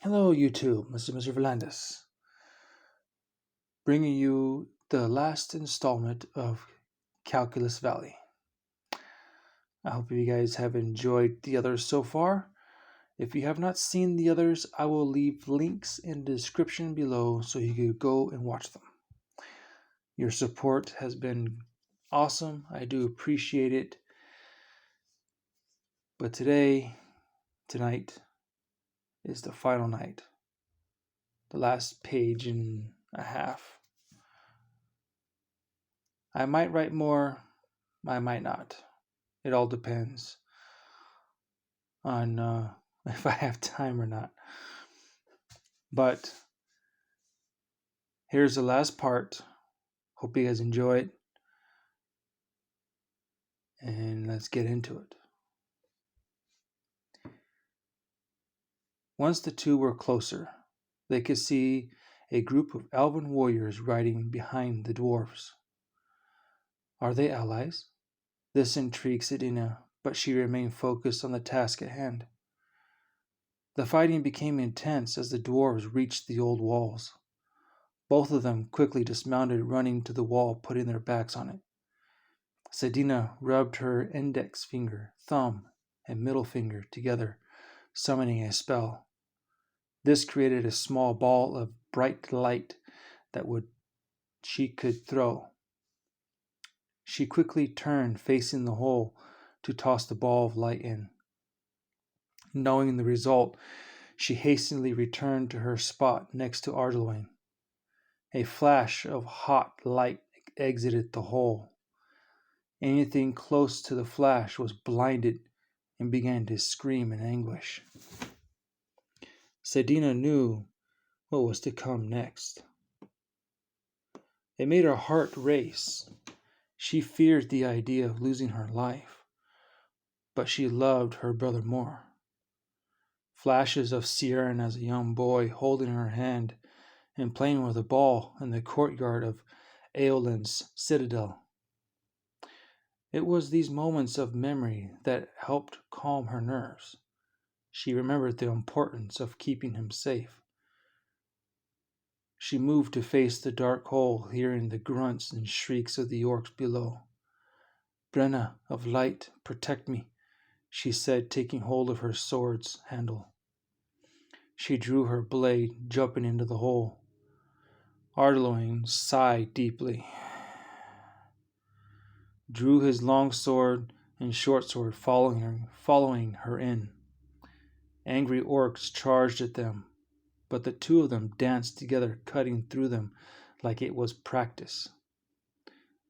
Hello, YouTube. This is Mr. Volandis, bringing you the last installment of Caelculis Valley. I hope you guys have enjoyed the others so far. If you have not seen the others, I will leave links in the description below so you can go and watch them. Your support has been awesome. I do appreciate it. But tonight, is the final night. The last page and a half. I might write more, I might not. It all depends on if I have time or not. But here's the last part. Hope you guys enjoy it. And let's get into it. Once the two were closer, they could see a group of elven warriors riding behind the dwarves. Are they allies? This intrigued Sedina, but she remained focused on the task at hand. The fighting became intense as the dwarves reached the old walls. Both of them quickly dismounted, running to the wall, putting their backs on it. Sedina rubbed her index finger, thumb, and middle finger together, summoning a spell. This created a small ball of bright light that she could throw. She quickly turned, facing the hole, to toss the ball of light in. Knowing the result, she hastily returned to her spot next to Ardeloin. A flash of hot light exited the hole. Anything close to the flash was blinded and began to scream in anguish. Sedina knew what was to come next. It made her heart race. She feared the idea of losing her life, but she loved her brother more. Flashes of Ciaran as a young boy holding her hand and playing with a ball in the courtyard of Eolin's citadel. It was these moments of memory that helped calm her nerves. She remembered the importance of keeping him safe. She moved to face the dark hole, hearing the grunts and shrieks of the orcs below. "Brenna of light, protect me," she said, taking hold of her sword's handle. She drew her blade, jumping into the hole. Ardeloin sighed deeply, drew his long sword and short sword, following her in. Angry orcs charged at them, but the two of them danced together, cutting through them like it was practice.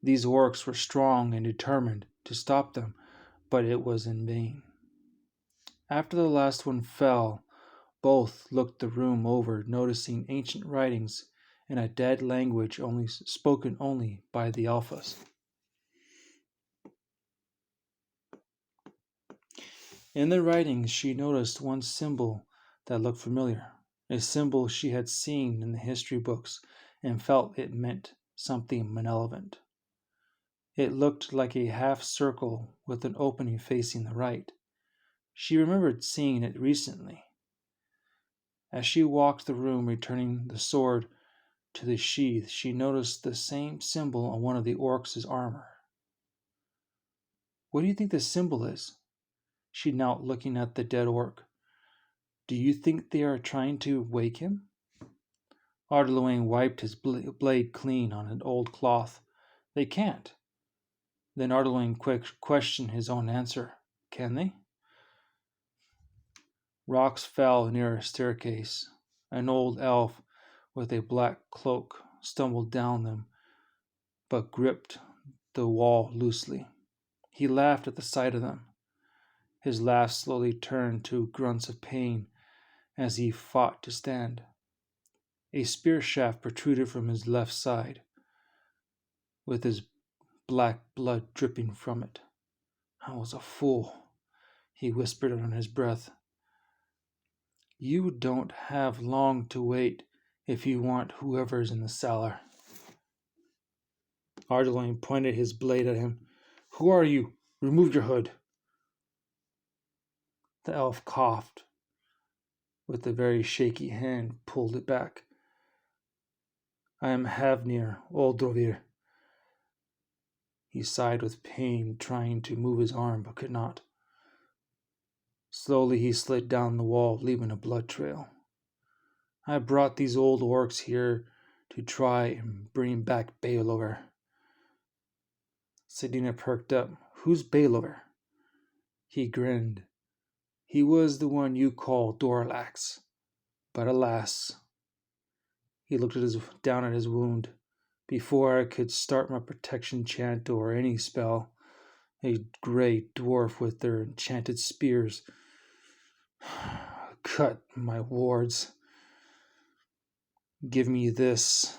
These orcs were strong and determined to stop them, but it was in vain. After the last one fell, both looked the room over, noticing ancient writings in a dead language spoken only by the Alphas. In the writings, she noticed one symbol that looked familiar, a symbol she had seen in the history books and felt it meant something malevolent. It looked like a half circle with an opening facing the right. She remembered seeing it recently. As she walked the room, returning the sword to the sheath, she noticed the same symbol on one of the orcs' armor. "What do you think the symbol is?" She knelt, looking at the dead orc. "Do you think they are trying to wake him?" Ardeloin wiped his blade clean on an old cloth. "They can't." Then Ardeloin questioned his own answer. "Can they?" Rocks fell near a staircase. An old elf with a black cloak stumbled down them, but gripped the wall loosely. He laughed at the sight of them. His laugh slowly turned to grunts of pain as he fought to stand. A spear shaft protruded from his left side, with his black blood dripping from it. "I was a fool," he whispered under his breath. "You don't have long to wait if you want whoever's in the cellar." Ardeloin pointed his blade at him. "Who are you? Remove your hood." The elf coughed. with a very shaky hand, pulled it back. I am Havnir Oldrovir. He sighed with pain, trying to move his arm, but could not. Slowly he slid down the wall, leaving a blood trail. I brought these old orcs here to try and bring back Bailover. Sedina perked up. Who's Bailover? He grinned. He was the one you call Dorlax. But alas, he looked down at his wound. Before I could start my protection chant or any spell, a great dwarf with their enchanted spears cut my wards. Give me this.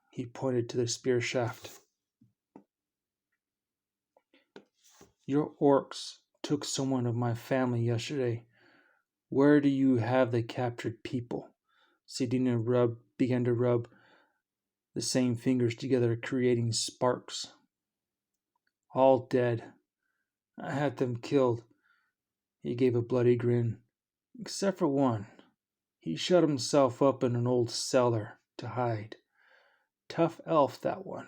He pointed to the spear shaft. Your orcs took someone of my family yesterday. Where do you have the captured people? Sedina began to rub the same fingers together, creating sparks. All dead. I had them killed. He gave a bloody grin. Except for one. He shut himself up in an old cellar to hide. Tough elf, that one.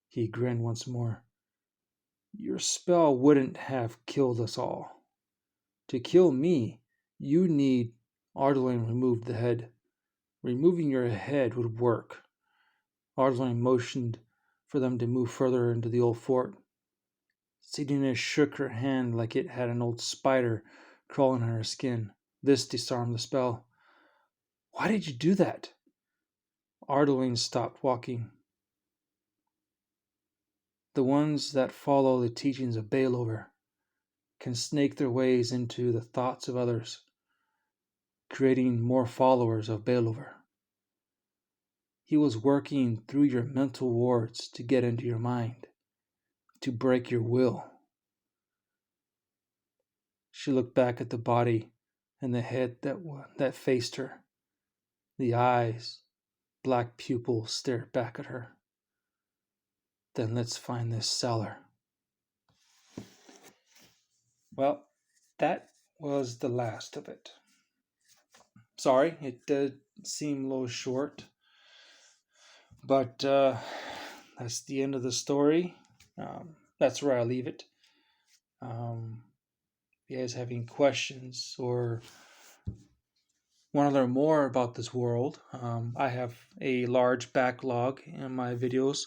He grinned once more. Your spell wouldn't have killed us all. To kill me, you need... Ardwin removed the head. Removing your head would work. Ardwin motioned for them to move further into the old fort. Sedina shook her hand like it had an old spider crawling on her skin. This disarmed the spell. Why did you do that? Ardwin stopped walking. The ones that follow the teachings of Bailover can snake their ways into the thoughts of others, creating more followers of Bailover. He was working through your mental wards to get into your mind, to break your will. She looked back at the body and the head that faced her. The eyes, black pupils, stared back at her. Then let's find this cellar. Well, that was the last of it. Sorry, it did seem a little short, but that's the end of the story. That's where I leave it. If you guys have any questions or want to learn more about this world, I have a large backlog in my videos.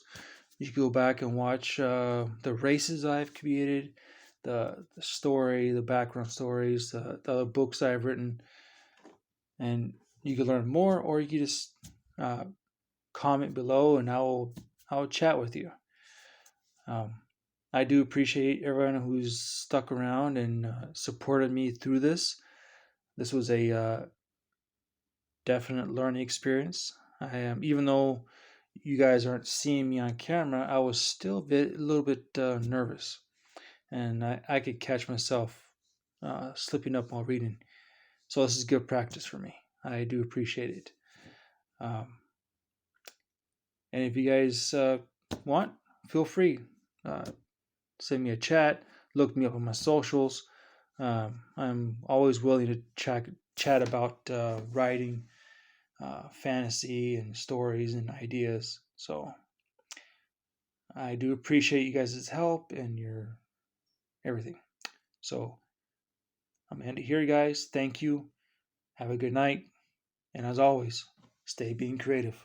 You can go back and watch the races I've created, the story, the background stories, the other books I've written, and you can learn more, or you can just comment below, and I'll chat with you. I do appreciate everyone who's stuck around and supported me through this. This was a definite learning experience. Even though you guys aren't seeing me on camera, I was still a little bit nervous, and I could catch myself slipping up while reading. So this is good practice for me. I do appreciate it. And if you guys want, feel free. Send me a chat. Look me up on my socials. I'm always willing to chat about writing, fantasy, and stories and ideas. So I do appreciate you guys' help and your everything. So I'm going to end it here, guys. Thank you. Have a good night. And as always, stay being creative.